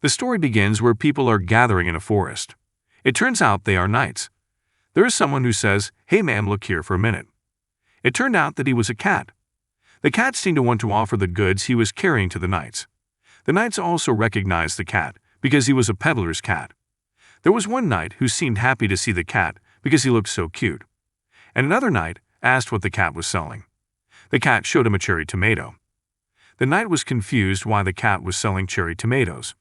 The story begins where people are gathering in a forest. It turns out they are knights. There is someone who says, "Hey ma'am, look here for a minute." It turned out that he was a cat. The cat seemed to want to offer the goods he was carrying to the knights. The knights also recognized the cat because he was a peddler's cat. There was one knight who seemed happy to see the cat because he looked so cute. And another knight asked what the cat was selling. The cat showed him a cherry tomato. The knight was confused why the cat was selling cherry tomatoes.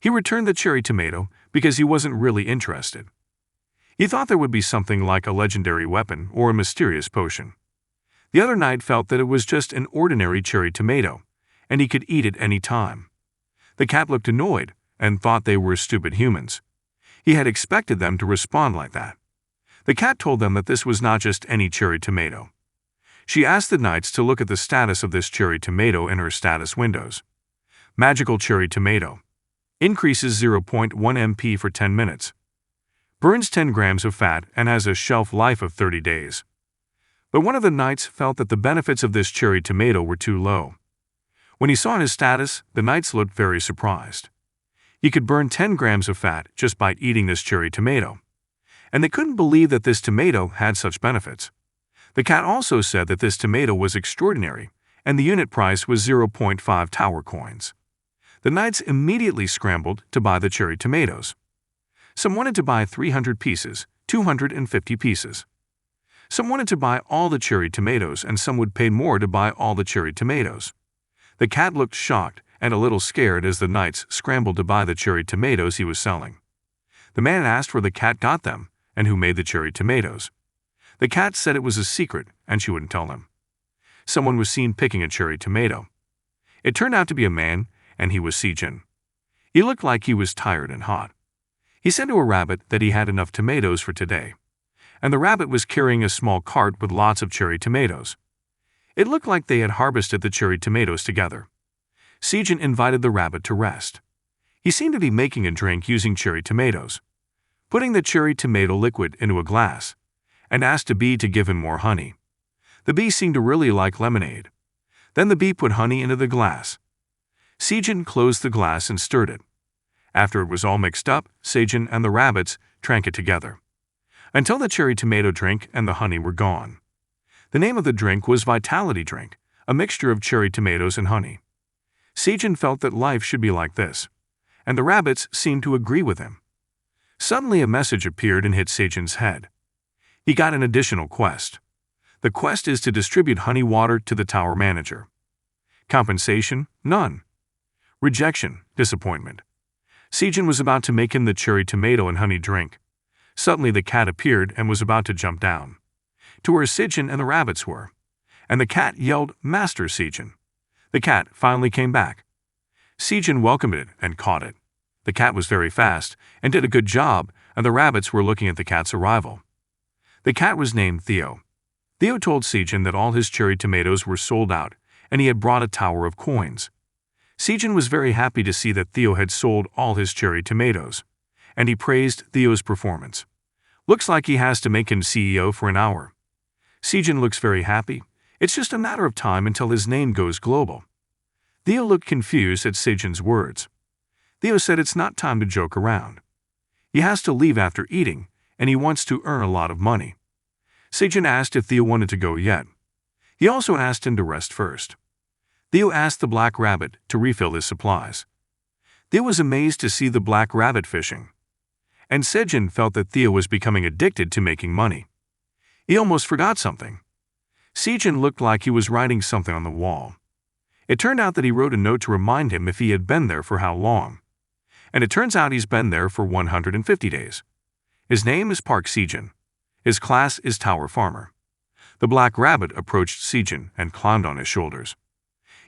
He returned the cherry tomato because he wasn't really interested. He thought there would be something like a legendary weapon or a mysterious potion. The other knight felt that it was just an ordinary cherry tomato, and he could eat it any time. The cat looked annoyed and thought they were stupid humans. He had expected them to respond like that. The cat told them that this was not just any cherry tomato. She asked the knights to look at the status of this cherry tomato in her status windows. Magical cherry tomato. Increases 0.1 MP for 10 minutes. Burns 10 grams of fat and has a shelf life of 30 days. But one of the knights felt that the benefits of this cherry tomato were too low. When he saw his status, the knights looked very surprised. He could burn 10 grams of fat just by eating this cherry tomato. And they couldn't believe that this tomato had such benefits. The cat also said that this tomato was extraordinary, and the unit price was 0.5 tower coins. The knights immediately scrambled to buy the cherry tomatoes. Some wanted to buy 300 pieces, 250 pieces. Some wanted to buy all the cherry tomatoes, and some would pay more to buy all the cherry tomatoes. The cat looked shocked and a little scared as the knights scrambled to buy the cherry tomatoes he was selling. The man asked where the cat got them and who made the cherry tomatoes. The cat said it was a secret and she wouldn't tell him. Someone was seen picking a cherry tomato. It turned out to be a man, and he was Sejin. He looked like he was tired and hot. He said to a rabbit that he had enough tomatoes for today, and the rabbit was carrying a small cart with lots of cherry tomatoes. It looked like they had harvested the cherry tomatoes together. Sejin invited the rabbit to rest. He seemed to be making a drink using cherry tomatoes, putting the cherry tomato liquid into a glass, and asked a bee to give him more honey. The bee seemed to really like lemonade. Then the bee put honey into the glass. Sejin closed the glass and stirred it. After it was all mixed up, Sejin and the rabbits drank it together, until the cherry tomato drink and the honey were gone. The name of the drink was Vitality Drink, a mixture of cherry tomatoes and honey. Sejin felt that life should be like this, and the rabbits seemed to agree with him. Suddenly a message appeared and hit Sejin's head. He got an additional quest. The quest is to distribute honey water to the tower manager. Compensation? None. Rejection, disappointment. Sejin was about to make him the cherry tomato and honey drink. Suddenly the cat appeared and was about to jump down to where Sejin and the rabbits were, and the cat yelled, "Master Sejin." The cat finally came back. Sejin welcomed it and caught it. The cat was very fast and did a good job, and the rabbits were looking at the cat's arrival. The cat was named Theo. Theo told Sejin that all his cherry tomatoes were sold out, and he had brought a tower of coins. Sejin was very happy to see that Theo had sold all his cherry tomatoes, and he praised Theo's performance. Looks like he has to make him CEO for an hour. Sejin looks very happy. It's just a matter of time until his name goes global. Theo looked confused at Sejin's words. Theo said it's not time to joke around. He has to leave after eating, and he wants to earn a lot of money. Sejin asked if Theo wanted to go yet. He also asked him to rest first. Theo asked the black rabbit to refill his supplies. Theo was amazed to see the black rabbit fishing, and Sejin felt that Theo was becoming addicted to making money. He almost forgot something. Sejin looked like he was writing something on the wall. It turned out that he wrote a note to remind him if he had been there for how long. And it turns out he's been there for 150 days. His name is Park Sejin. His class is Tower Farmer. The black rabbit approached Sejin and climbed on his shoulders.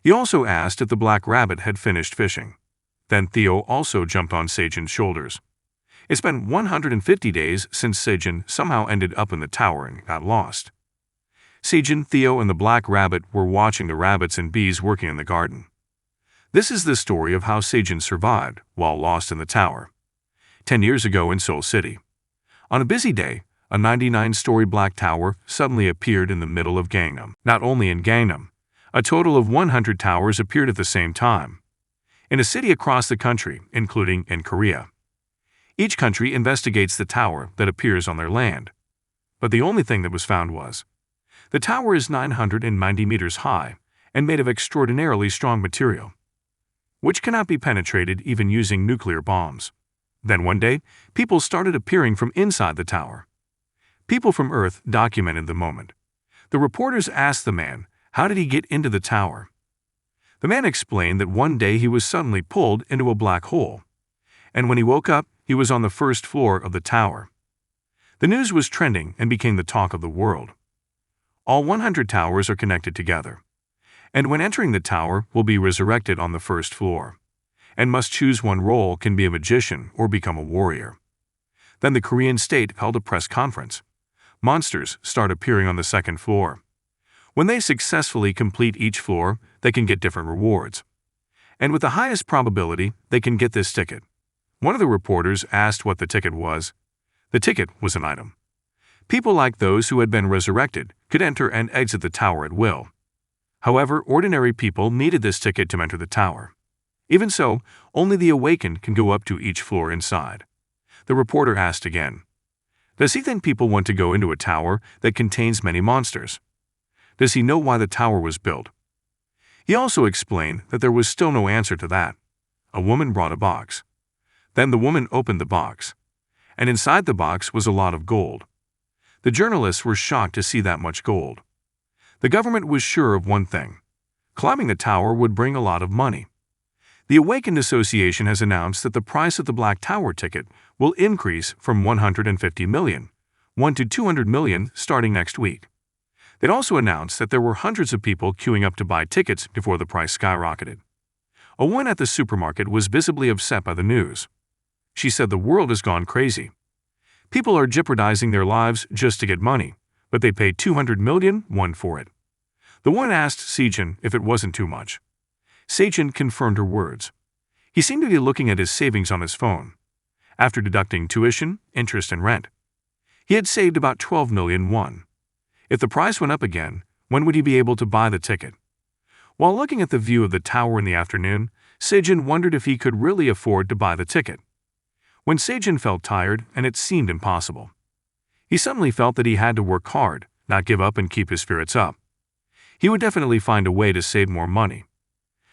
He also asked if the black rabbit had finished fishing. Then Theo also jumped on Sejin's shoulders. It's been 150 days since Sejin somehow ended up in the tower and got lost. Sejin, Theo, and the black rabbit were watching the rabbits and bees working in the garden. This is the story of how Sejin survived while lost in the tower. 10 years ago in Seoul City. On a busy day, a 99-story black tower suddenly appeared in the middle of Gangnam. Not only in Gangnam, a total of 100 towers appeared at the same time. in a city across the country, including in Korea. Each country investigates the tower that appears on their land. But the only thing that was found was, the tower is 990 meters high and made of extraordinarily strong material, which cannot be penetrated even using nuclear bombs. Then one day, people started appearing from inside the tower. People from Earth documented the moment. The reporters asked the man, how did he get into the tower? The man explained that one day he was suddenly pulled into a black hole, and when he woke up, he was on the first floor of the tower. The news was trending and became the talk of the world. All 100 towers are connected together, and when entering the tower will be resurrected on the first floor, and must choose one role, can be a magician or become a warrior. Then the Korean state held a press conference. Monsters start appearing on the second floor. When they successfully complete each floor, they can get different rewards. And with the highest probability, they can get this ticket. One of the reporters asked what the ticket was. The ticket was an item. People like those who had been resurrected could enter and exit the tower at will. However, ordinary people needed this ticket to enter the tower. Even so, only the awakened can go up to each floor inside. The reporter asked again, does he think people want to go into a tower that contains many monsters? Does he know why the tower was built? He also explained that there was still no answer to that. A woman brought a box. Then the woman opened the box, and inside the box was a lot of gold. The journalists were shocked to see that much gold. The government was sure of one thing: climbing the tower would bring a lot of money. The Awakened Association has announced that the price of the Black Tower ticket will increase from 150 million, to 200 million starting next week. They'd also announced that there were hundreds of people queuing up to buy tickets before the price skyrocketed. A woman at the supermarket was visibly upset by the news. She said the world has gone crazy. People are jeopardizing their lives just to get money, but they paid 200 million for it. The woman asked Sejin if it wasn't too much. Sejin confirmed her words. He seemed to be looking at his savings on his phone. After deducting tuition, interest, and rent, he had saved about 12 million won. If the price went up again, when would he be able to buy the ticket? While looking at the view of the tower in the afternoon, Sejin wondered if he could really afford to buy the ticket. When Sejin felt tired and it seemed impossible, he suddenly felt that he had to work hard, not give up, and keep his spirits up. He would definitely find a way to save more money.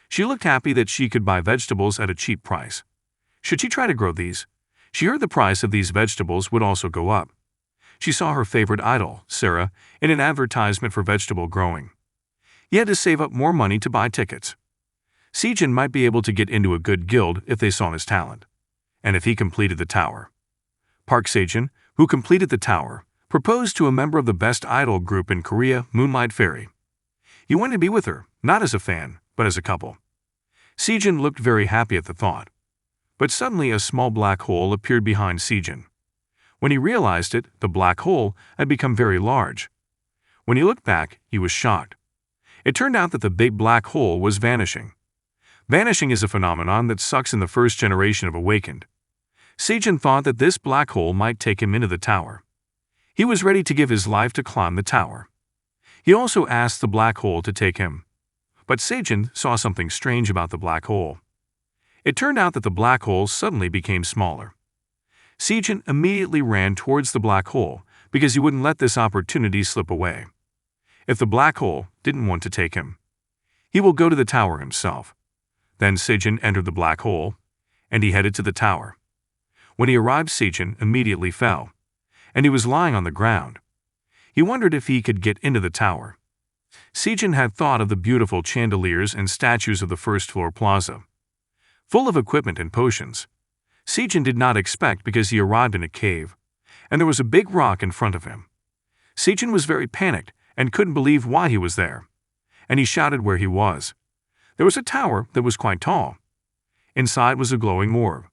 She looked happy that she could buy vegetables at a cheap price. Should she try to grow these? She heard the price of these vegetables would also go up. She saw her favorite idol, Sarah, in an advertisement for vegetable growing. He had to save up more money to buy tickets. Sejin might be able to get into a good guild if they saw his talent, and if he completed the tower. Park Sejin, who completed the tower, proposed to a member of the best idol group in Korea, Moonlight Fairy. He wanted to be with her, not as a fan, but as a couple. Sejin looked very happy at the thought. But suddenly a small black hole appeared behind Sejin. When he realized it, the black hole had become very large. When he looked back, he was shocked. It turned out that the big black hole was vanishing. Vanishing is a phenomenon that sucks in the first generation of Awakened. Sejin thought that this black hole might take him into the tower. He was ready to give his life to climb the tower. He also asked the black hole to take him. But Sejin saw something strange about the black hole. It turned out that the black hole suddenly became smaller. Sejin immediately ran towards the black hole because he wouldn't let this opportunity slip away. If the black hole didn't want to take him, he will go to the tower himself. Then Sejin entered the black hole, and he headed to the tower. When he arrived, Sejin immediately fell, and he was lying on the ground. He wondered if he could get into the tower. Sejin had thought of the beautiful chandeliers and statues of the first-floor plaza, full of equipment and potions. Sejin did not expect because he arrived in a cave, and there was a big rock in front of him. Sejin was very panicked and couldn't believe why he was there, and he shouted where he was. There was a tower that was quite tall. Inside was a glowing orb,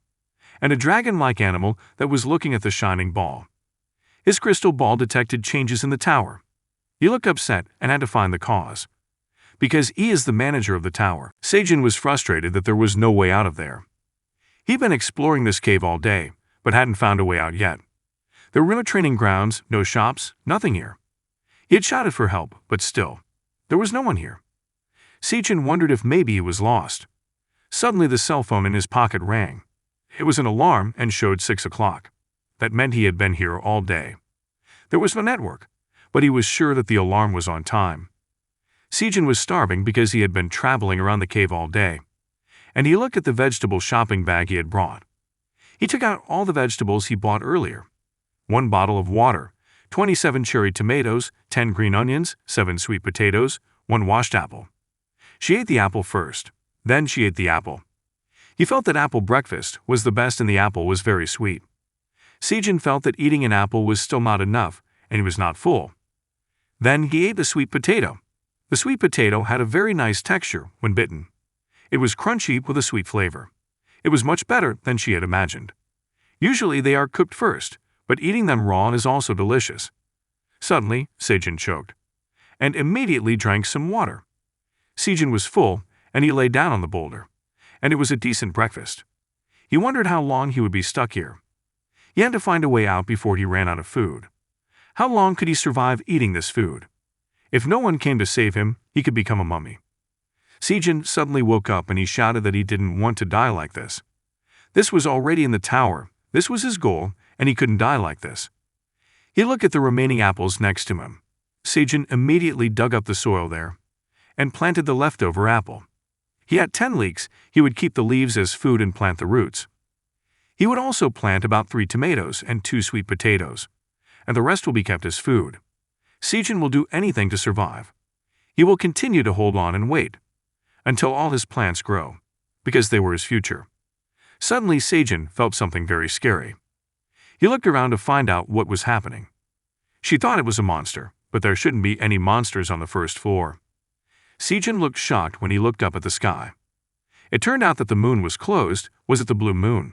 and a dragon-like animal that was looking at the shining ball. His crystal ball detected changes in the tower. He looked upset and had to find the cause. Because he is the manager of the tower, Sejin was frustrated that there was no way out of there. He'd been exploring this cave all day, but hadn't found a way out yet. There were no training grounds, no shops, nothing here. He had shouted for help, but still, there was no one here. Sejin wondered if maybe he was lost. Suddenly the cell phone in his pocket rang. It was an alarm and showed 6 o'clock. That meant he had been here all day. There was no network, but he was sure that the alarm was on time. Sejin was starving because he had been traveling around the cave all day, and he looked at the vegetable shopping bag he had brought. He took out all the vegetables he bought earlier. 1 bottle of water, 27 cherry tomatoes, 10 green onions, 7 sweet potatoes, 1 washed apple. She ate the apple first. Then she ate the apple. He felt that apple breakfast was the best and the apple was very sweet. Sejin felt that eating an apple was still not enough, and he was not full. Then he ate the sweet potato. The sweet potato had a very nice texture when bitten. It was crunchy with a sweet flavor. It was much better than she had imagined. Usually they are cooked first, but eating them raw is also delicious. Suddenly, Sejin choked, and immediately drank some water. Sejin was full, and he lay down on the boulder, and it was a decent breakfast. He wondered how long he would be stuck here. He had to find a way out before he ran out of food. How long could he survive eating this food? If no one came to save him, he could become a mummy. Sejin suddenly woke up and he shouted that he didn't want to die like this. This was already in the tower, this was his goal, and he couldn't die like this. He looked at the remaining apples next to him. Sejin immediately dug up the soil there and planted the leftover apple. He had 10 leeks, he would keep the leaves as food and plant the roots. He would also plant about 3 tomatoes and 2 sweet potatoes, and the rest will be kept as food. Sejin will do anything to survive. He will continue to hold on and wait until all his plants grow, because they were his future. Suddenly Sejin felt something very scary. He looked around to find out what was happening. She thought it was a monster, but there shouldn't be any monsters on the first floor. Sejin looked shocked when he looked up at the sky. It turned out that the moon was closed. Was it the blue moon?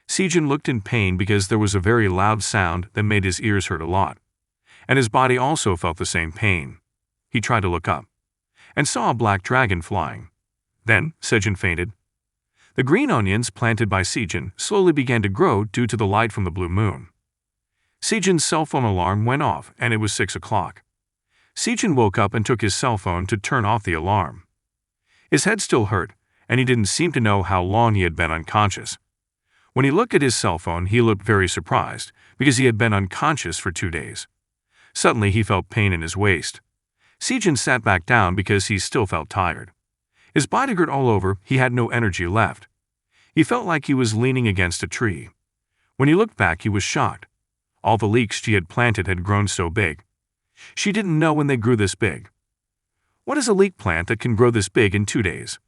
Sejin looked in pain because there was a very loud sound that made his ears hurt a lot, and his body also felt the same pain. He tried to look up and saw a black dragon flying. Then Sejin fainted. The green onions planted by Sejin slowly began to grow due to the light from the blue moon. Sejin's cell phone alarm went off and it was 6 o'clock. Sejin woke up and took his cell phone to turn off the alarm. His head still hurt, and he didn't seem to know how long he had been unconscious. When he looked at his cell phone, he looked very surprised because he had been unconscious for 2 days. Suddenly he felt pain in his waist. Sejin sat back down because he still felt tired. His body hurt all over, he had no energy left. He felt like he was leaning against a tree. When he looked back, he was shocked. All the leeks she had planted had grown so big. She didn't know when they grew this big. What is a leek plant that can grow this big in 2 days?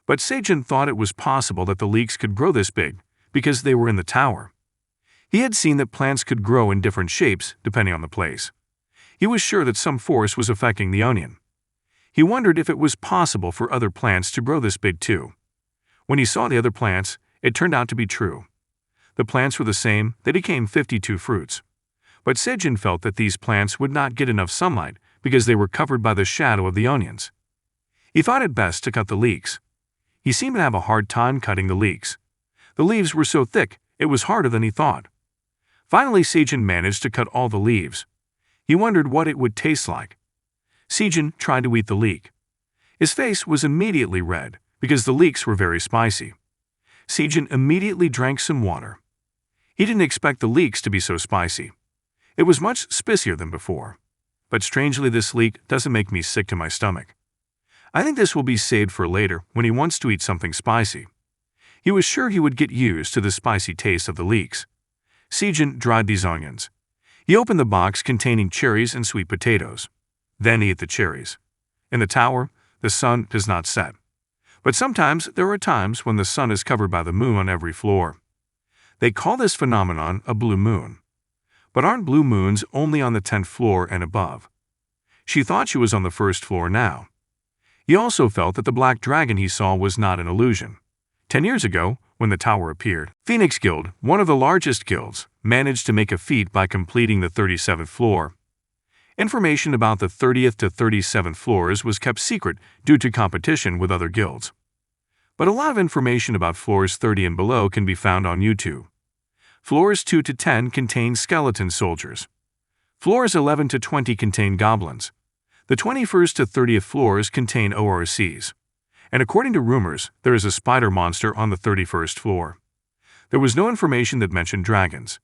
But Sejin thought it was possible that the leeks could grow this big because they were in the tower. He had seen that plants could grow in different shapes depending on the place. He was sure that some force was affecting the onion. He wondered if it was possible for other plants to grow this big too. When he saw the other plants, it turned out to be true. The plants were the same, they became 52 fruits. But Sejin felt that these plants would not get enough sunlight because they were covered by the shadow of the onions. He thought it best to cut the leeks. He seemed to have a hard time cutting the leeks. The leaves were so thick, it was harder than he thought. Finally, Sejin managed to cut all the leaves. He wondered what it would taste like. Sejin tried to eat the leek. His face was immediately red because the leeks were very spicy. Sejin immediately drank some water. He didn't expect the leeks to be so spicy. It was much spicier than before. But strangely, this leek doesn't make me sick to my stomach. I think this will be saved for later when he wants to eat something spicy. He was sure he would get used to the spicy taste of the leeks. Sejin dried these onions. He opened the box containing cherries and sweet potatoes. Then he ate the cherries. In the tower, the sun does not set. But sometimes there are times when the sun is covered by the moon on every floor. They call this phenomenon a blue moon. But aren't blue moons only on the 10th floor and above? She thought she was on the 1st floor now. He also felt that the black dragon he saw was not an illusion. 10 years ago, when the tower appeared, Phoenix Guild, one of the largest guilds, managed to make a feat by completing the 37th floor. Information about the 30th to 37th floors was kept secret due to competition with other guilds. But a lot of information about floors 30 and below can be found on YouTube. Floors 2 to 10 contain skeleton soldiers. Floors 11 to 20 contain goblins. The 21st to 30th floors contain ORCs. and according to rumors, there is a spider monster on the 31st floor. There was no information that mentioned dragons.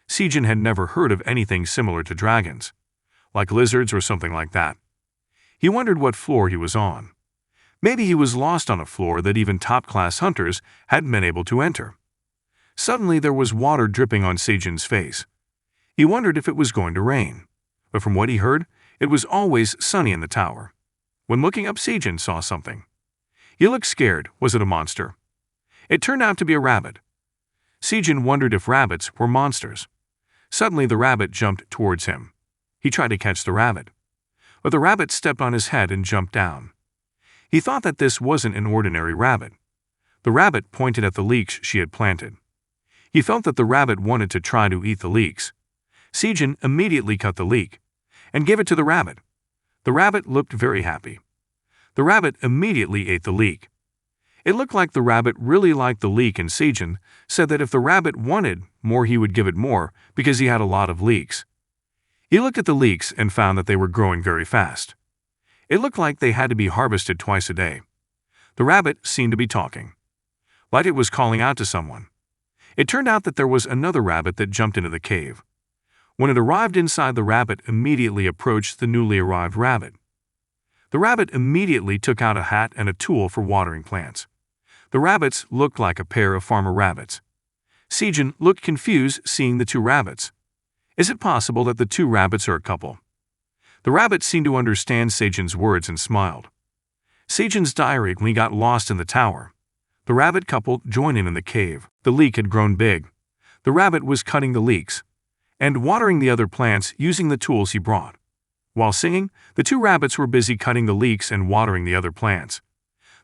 Sejin had never heard of anything similar to dragons, like lizards or something like that. He wondered what floor he was on. Maybe he was lost on a floor that even top-class hunters hadn't been able to enter. Suddenly there was water dripping on Sejin's face. He wondered if it was going to rain, but from what he heard, it was always sunny in the tower. When looking up, Sejin saw something. He looked scared. Was it a monster? It turned out to be a rabbit. Sejin wondered if rabbits were monsters. Suddenly the rabbit jumped towards him. He tried to catch the rabbit, but the rabbit stepped on his head and jumped down. He thought that this wasn't an ordinary rabbit. The rabbit pointed at the leeks she had planted. He felt that the rabbit wanted to try to eat the leeks. Sejin immediately cut the leek and gave it to the rabbit. The rabbit looked very happy. The rabbit immediately ate the leek. It looked like the rabbit really liked the leek, and Sejin said that if the rabbit wanted more, he would give it more because he had a lot of leeks. He looked at the leeks and found that they were growing very fast. It looked like they had to be harvested twice a day. The rabbit seemed to be talking, like it was calling out to someone. It turned out that there was another rabbit that jumped into the cave. When it arrived inside, the rabbit immediately approached the newly arrived rabbit. The rabbit immediately took out a hat and a tool for watering plants. The rabbits looked like a pair of farmer rabbits. Sejin looked confused seeing the two rabbits. Is it possible that the two rabbits are a couple? The rabbit seemed to understand Sejin's words and smiled. Sejin's diary when he got lost in the tower. The rabbit couple joined in the cave. The leek had grown big. The rabbit was cutting the leeks and watering the other plants using the tools he brought. While singing, the two rabbits were busy cutting the leeks and watering the other plants.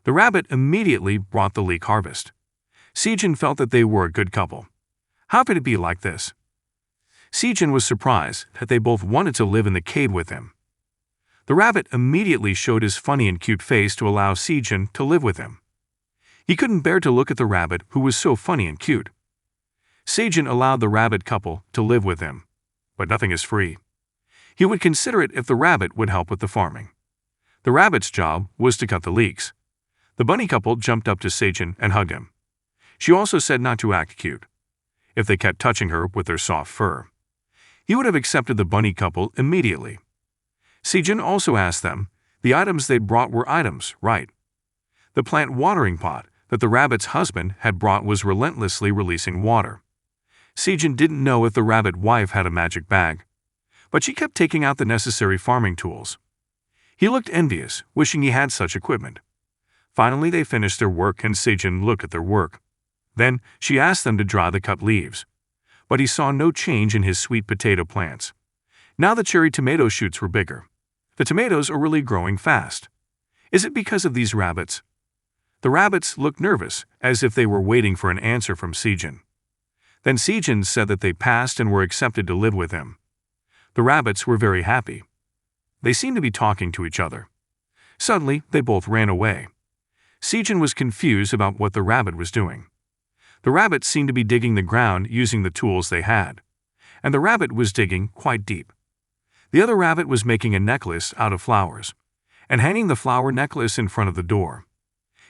The rabbit immediately brought the leek harvest. Sejin felt that they were a good couple. How could it be like this? Sejin was surprised that they both wanted to live in the cave with him. The rabbit immediately showed his funny and cute face to allow Sejin to live with him. He couldn't bear to look at the rabbit who was so funny and cute. Sejin allowed the rabbit couple to live with him, but nothing is free. He would consider it if the rabbit would help with the farming. The rabbit's job was to cut the leeks. The bunny couple jumped up to Sejin and hugged him. She also said not to act cute if they kept touching her with their soft fur. He would have accepted the bunny couple immediately. Sejin also asked them, the items they'd brought were items, right? The plant watering pot that the rabbit's husband had brought was relentlessly releasing water. Sejin didn't know if the rabbit wife had a magic bag, but she kept taking out the necessary farming tools. He looked envious, wishing he had such equipment. Finally, they finished their work and Sejin looked at their work. Then, she asked them to dry the cut leaves, but he saw no change in his sweet potato plants. Now the cherry tomato shoots were bigger. The tomatoes are really growing fast. Is it because of these rabbits? The rabbits looked nervous, as if they were waiting for an answer from Sejin. Then Sejin said that they passed and were accepted to live with him. The rabbits were very happy. They seemed to be talking to each other. Suddenly, they both ran away. Sejin was confused about what the rabbit was doing. The rabbit seemed to be digging the ground using the tools they had, and the rabbit was digging quite deep. The other rabbit was making a necklace out of flowers and hanging the flower necklace in front of the door.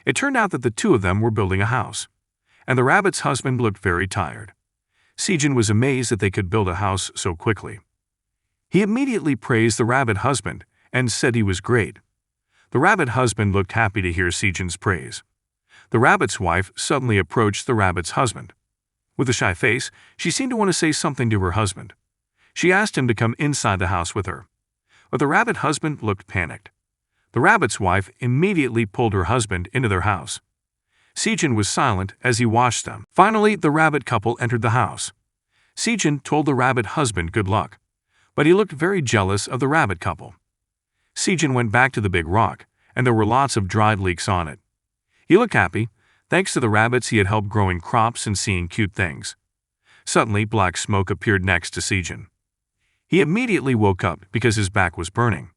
It turned out that the two of them were building a house, and the rabbit's husband looked very tired. Sejin was amazed that they could build a house so quickly. He immediately praised the rabbit husband and said he was great. The rabbit husband looked happy to hear Sejin's praise. The rabbit's wife suddenly approached the rabbit's husband. With a shy face, she seemed to want to say something to her husband. She asked him to come inside the house with her, but the rabbit husband looked panicked. The rabbit's wife immediately pulled her husband into their house. Sejin was silent as he watched them. Finally, the rabbit couple entered the house. Sejin told the rabbit husband good luck, but he looked very jealous of the rabbit couple. Sejin went back to the big rock, and there were lots of dried leeks on it. He looked happy, thanks to the rabbits he had helped growing crops and seeing cute things. Suddenly, black smoke appeared next to Sejin. He immediately woke up because his back was burning.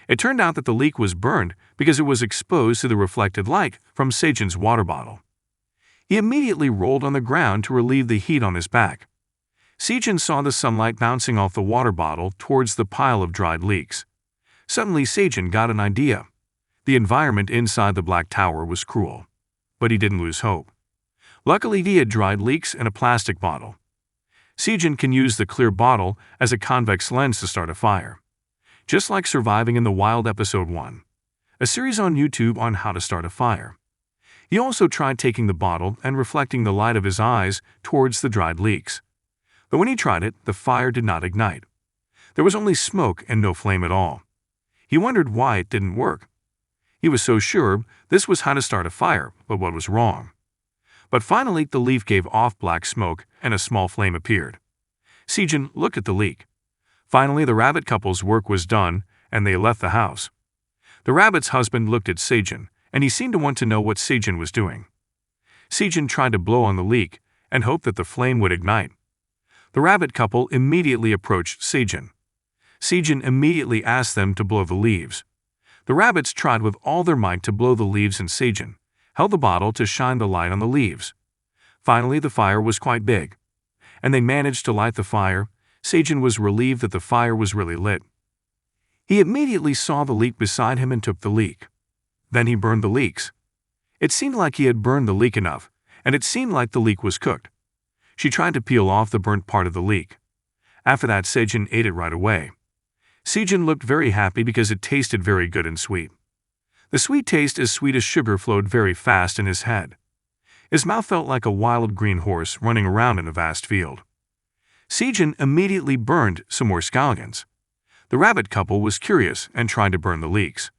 It turned out that the leek was burned because it was exposed to the reflected light from Sejin's water bottle. He immediately rolled on the ground to relieve the heat on his back. Sejin saw the sunlight bouncing off the water bottle towards the pile of dried leeks. Suddenly Sejin got an idea. The environment inside the Black Tower was cruel. But he didn't lose hope. Luckily, he had dried leeks and a plastic bottle. Sejin can use the clear bottle as a convex lens to start a fire. Just like Surviving in the Wild Episode 1, a series on YouTube on how to start a fire. He also tried taking the bottle and reflecting the light of his eyes towards the dried leeks. But when he tried it, the fire did not ignite. There was only smoke and no flame at all. He wondered why it didn't work. He was so sure this was how to start a fire, but what was wrong? But finally, the leaf gave off black smoke and a small flame appeared. Sejin looked at the leek. Finally, the rabbit couple's work was done, and they left the house. The rabbit's husband looked at Sejin, and he seemed to want to know what Sejin was doing. Sejin tried to blow on the leek and hoped that the flame would ignite. The rabbit couple immediately approached Sejin. Sejin immediately asked them to blow the leaves. The rabbits tried with all their might to blow the leaves, and Sejin held the bottle to shine the light on the leaves. Finally, the fire was quite big, and they managed to light the fire. Sejin was relieved that the fire was really lit. He immediately saw the leek beside him and took the leek. Then he burned the leeks. It seemed like he had burned the leek enough, and it seemed like the leek was cooked. She tried to peel off the burnt part of the leek. After that, Sejin ate it right away. Sejin looked very happy because it tasted very good and sweet. The sweet taste, as sweet as sugar, flowed very fast in his head. His mouth felt like a wild green horse running around in a vast field. Sejin immediately burned some more scallions. The rabbit couple was curious and tried to burn the leeks.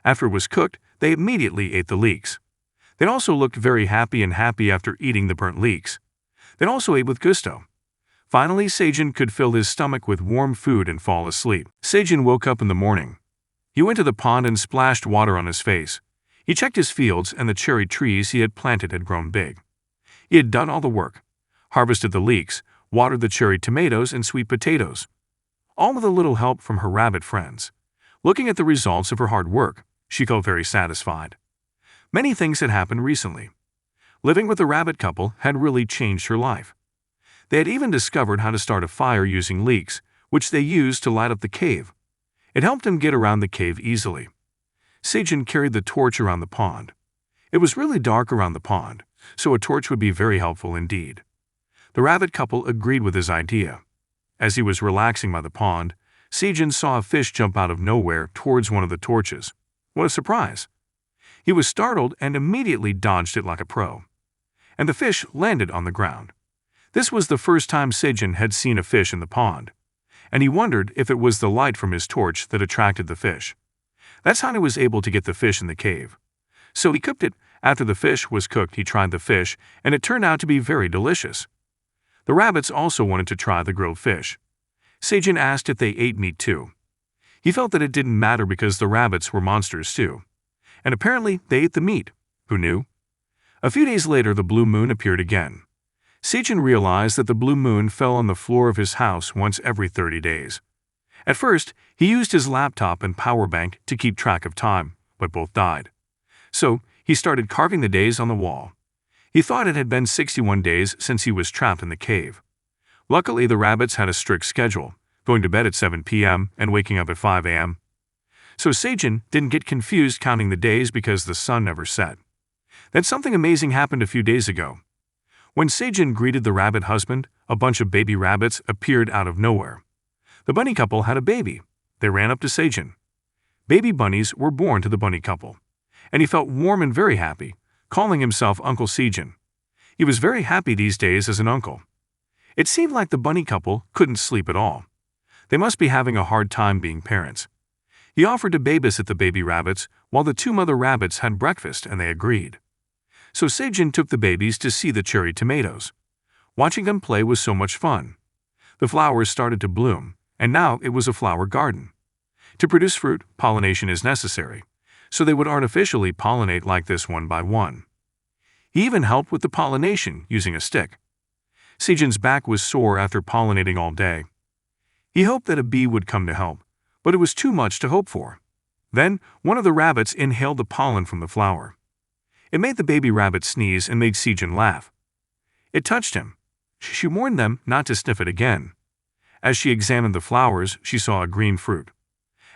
After it was cooked, they immediately ate the leeks. They also looked very happy after eating the burnt leeks. They also ate with gusto. Finally, Sejin could fill his stomach with warm food and fall asleep. Sejin woke up in the morning. He went to the pond and splashed water on his face. He checked his fields, and the cherry trees he had planted had grown big. He had done all the work, harvested the leeks, watered the cherry tomatoes and sweet potatoes, all with a little help from her rabbit friends. Looking at the results of her hard work, she felt very satisfied. Many things had happened recently. Living with the rabbit couple had really changed her life. They had even discovered how to start a fire using leeks, which they used to light up the cave. It helped him get around the cave easily. Sejin carried the torch around the pond. It was really dark around the pond, so a torch would be very helpful indeed. The rabbit couple agreed with his idea. As he was relaxing by the pond, Sejin saw a fish jump out of nowhere towards one of the torches. What a surprise! He was startled and immediately dodged it like a pro. And the fish landed on the ground. This was the first time Sejin had seen a fish in the pond, and he wondered if it was the light from his torch that attracted the fish. That's how he was able to get the fish in the cave. So he cooked it. After the fish was cooked, he tried the fish, and it turned out to be very delicious. The rabbits also wanted to try the grilled fish. Sejin asked if they ate meat too. He felt that it didn't matter because the rabbits were monsters too. And apparently they ate the meat. Who knew? A few days later, the blue moon appeared again. Sejin realized that the blue moon fell on the floor of his house once every 30 days. At first, he used his laptop and power bank to keep track of time, but both died. So, he started carving the days on the wall. He thought it had been 61 days since he was trapped in the cave. Luckily, the rabbits had a strict schedule, going to bed at 7 p.m. and waking up at 5 a.m. So Sejin didn't get confused counting the days because the sun never set. Then something amazing happened a few days ago. When Sejin greeted the rabbit husband, a bunch of baby rabbits appeared out of nowhere. The bunny couple had a baby. They ran up to Sejin. Baby bunnies were born to the bunny couple, and he felt warm and very happy, calling himself Uncle Sejin. He was very happy these days as an uncle. It seemed like the bunny couple couldn't sleep at all. They must be having a hard time being parents. He offered to babysit the baby rabbits while the two mother rabbits had breakfast, and they agreed. So Sejin took the babies to see the cherry tomatoes. Watching them play was so much fun. The flowers started to bloom, and now it was a flower garden. To produce fruit, pollination is necessary, so they would artificially pollinate like this one by one. He even helped with the pollination using a stick. Sejin's back was sore after pollinating all day. He hoped that a bee would come to help, but it was too much to hope for. Then, one of the rabbits inhaled the pollen from the flower. It made the baby rabbit sneeze and made Sejin laugh. It touched him. She warned them not to sniff it again. As she examined the flowers, she saw a green fruit.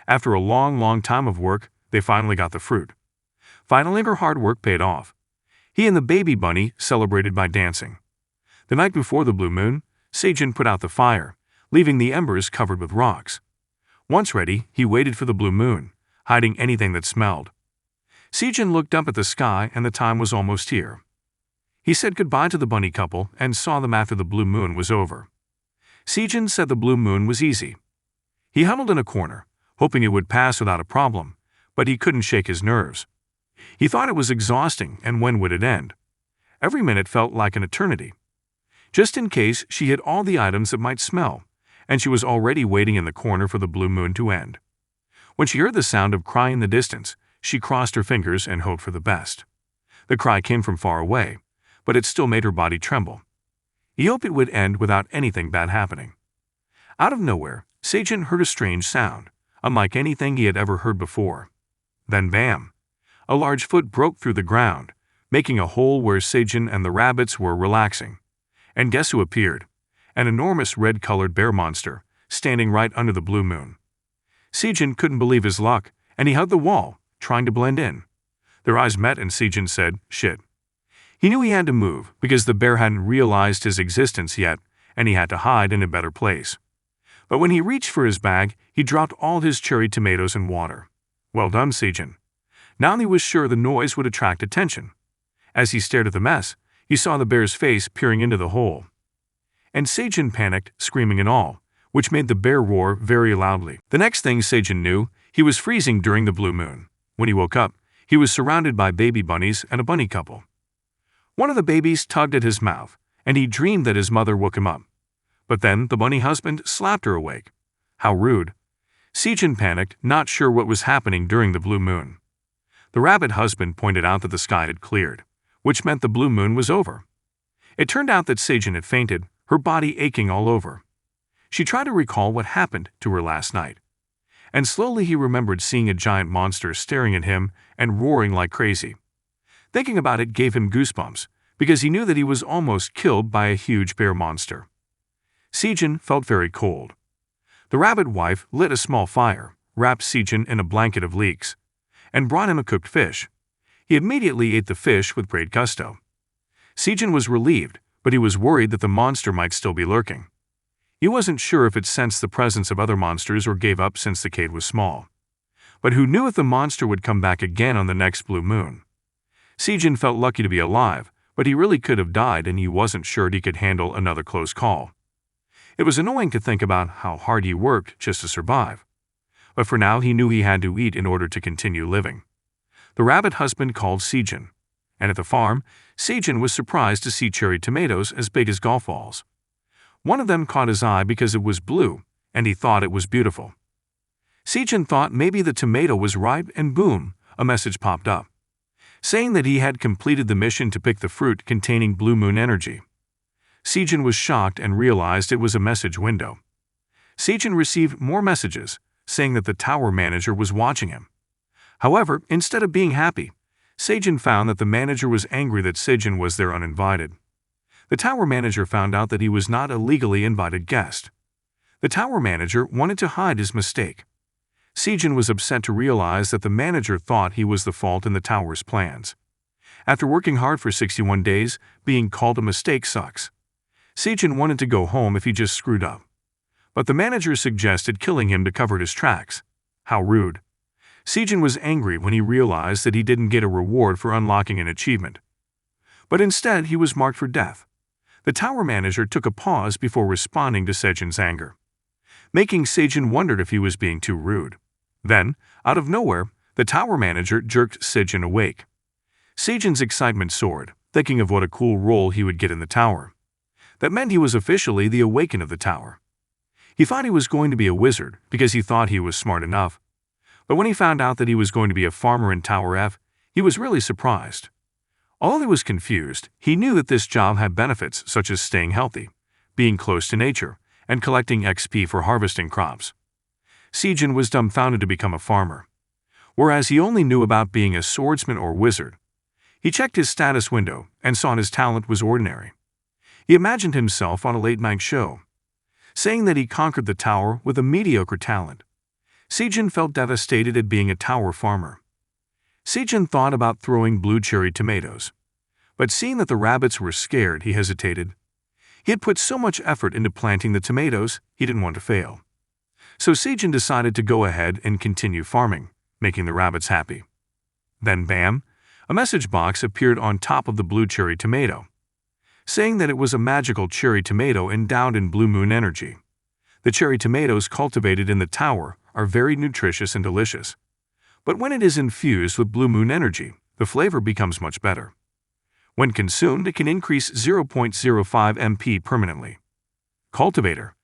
After a long time of work, They finally got the fruit. Finally, her hard work paid off. He and the baby bunny celebrated by dancing. The night before the blue moon, Seijin put out the fire, leaving the embers covered with rocks. Once ready, he waited for the blue moon, hiding anything that smelled. Seijin looked up at the sky and the time was almost here. He said goodbye to the bunny couple and saw them after the blue moon was over. Seijin said the blue moon was easy. He huddled in a corner, hoping it would pass without a problem, but he couldn't shake his nerves. He thought it was exhausting, and when would it end? Every minute felt like an eternity. Just in case, she hid all the items that might smell, and she was already waiting in the corner for the blue moon to end. When she heard the sound of crying in the distance, she crossed her fingers and hoped for the best. The cry came from far away, but it still made her body tremble. He hoped it would end without anything bad happening. Out of nowhere, Seijin heard a strange sound, unlike anything he had ever heard before. Then bam! A large foot broke through the ground, making a hole where Seijin and the rabbits were relaxing. And guess who appeared? An enormous red-colored bear monster, standing right under the blue moon. Seijin couldn't believe his luck, and he hugged the wall, trying to blend in. Their eyes met and Seijin said, "Shit." He knew he had to move because the bear hadn't realized his existence yet, and he had to hide in a better place. But when he reached for his bag, he dropped all his cherry tomatoes in water. Well done, Seijin. Now he was sure the noise would attract attention. As he stared at the mess, he saw the bear's face peering into the hole. And Seijin panicked, screaming and all, which made the bear roar very loudly. The next thing Seijin knew, he was freezing during the blue moon. When he woke up, he was surrounded by baby bunnies and a bunny couple. One of the babies tugged at his mouth, and he dreamed that his mother woke him up. But then the bunny husband slapped her awake. How rude. Seijin panicked, not sure what was happening during the blue moon. The rabbit husband pointed out that the sky had cleared, which meant the blue moon was over. It turned out that Seijin had fainted, her body aching all over. She tried to recall what happened to her last night. And slowly he remembered seeing a giant monster staring at him and roaring like crazy. Thinking about it gave him goosebumps, because he knew that he was almost killed by a huge bear monster. Seijin felt very cold. The rabbit wife lit a small fire, wrapped Seijin in a blanket of leeks, and brought him a cooked fish. He immediately ate the fish with great gusto. Seijin was relieved, but he was worried that the monster might still be lurking. He wasn't sure if it sensed the presence of other monsters or gave up since the cave was small. But who knew if the monster would come back again on the next blue moon? Seijin felt lucky to be alive, but he really could have died and he wasn't sure he could handle another close call. It was annoying to think about how hard he worked just to survive. But for now he knew he had to eat in order to continue living. The rabbit husband called Seijin, and at the farm, Seijin was surprised to see cherry tomatoes as big as golf balls. One of them caught his eye because it was blue, and he thought it was beautiful. Seijin thought maybe the tomato was ripe, and boom, a message popped up, saying that he had completed the mission to pick the fruit containing blue moon energy. Seijin was shocked and realized it was a message window. Seijin received more messages, saying that the tower manager was watching him. However, instead of being happy, Seijin found that the manager was angry that Seijin was there uninvited. The tower manager found out that he was not a legally invited guest. The tower manager wanted to hide his mistake. Seijin was upset to realize that the manager thought he was the fault in the tower's plans. After working hard for 61 days, being called a mistake sucks. Seijin wanted to go home if he just screwed up. But the manager suggested killing him to cover his tracks. How rude. Seijin was angry when he realized that he didn't get a reward for unlocking an achievement. But instead he was marked for death. The tower manager took a pause before responding to Seijin's anger, making Seijin wonder if he was being too rude. Then, out of nowhere, the tower manager jerked Seijin awake. Seijin's excitement soared, thinking of what a cool role he would get in the tower. That meant he was officially the awakened of the tower. He thought he was going to be a wizard because he thought he was smart enough. But when he found out that he was going to be a farmer in Tower F, he was really surprised. Although he was confused, he knew that this job had benefits such as staying healthy, being close to nature, and collecting XP for harvesting crops. Seijin was dumbfounded to become a farmer, whereas he only knew about being a swordsman or wizard. He checked his status window and saw his talent was ordinary. He imagined himself on a late-night show, saying that he conquered the tower with a mediocre talent. Seijin felt devastated at being a tower farmer. Seijin thought about throwing blue cherry tomatoes. But seeing that the rabbits were scared, he hesitated. He had put so much effort into planting the tomatoes, he didn't want to fail. So Seijin decided to go ahead and continue farming, making the rabbits happy. Then bam! A message box appeared on top of the blue cherry tomato, saying that it was a magical cherry tomato endowed in blue moon energy. The cherry tomatoes cultivated in the tower are very nutritious and delicious. But when it is infused with blue moon energy, the flavor becomes much better. When consumed, it can increase 0.05 MP permanently. Cultivator: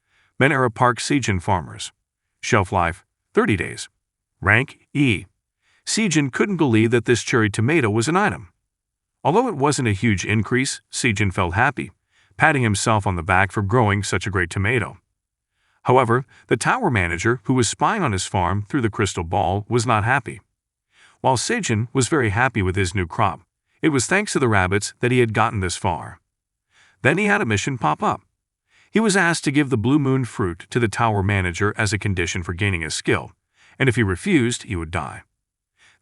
Manhwa Park Seijin Farmers. Shelf life: 30 days. Rank: E. Seijin couldn't believe that this cherry tomato was an item. Although it wasn't a huge increase, Seijin felt happy, patting himself on the back for growing such a great tomato. However, the tower manager, who was spying on his farm through the crystal ball, was not happy. While Seijin was very happy with his new crop, it was thanks to the rabbits that he had gotten this far. Then he had a mission pop up. He was asked to give the blue moon fruit to the tower manager as a condition for gaining a skill, and if he refused, he would die.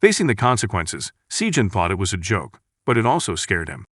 Facing the consequences, Seijin thought it was a joke, but it also scared him.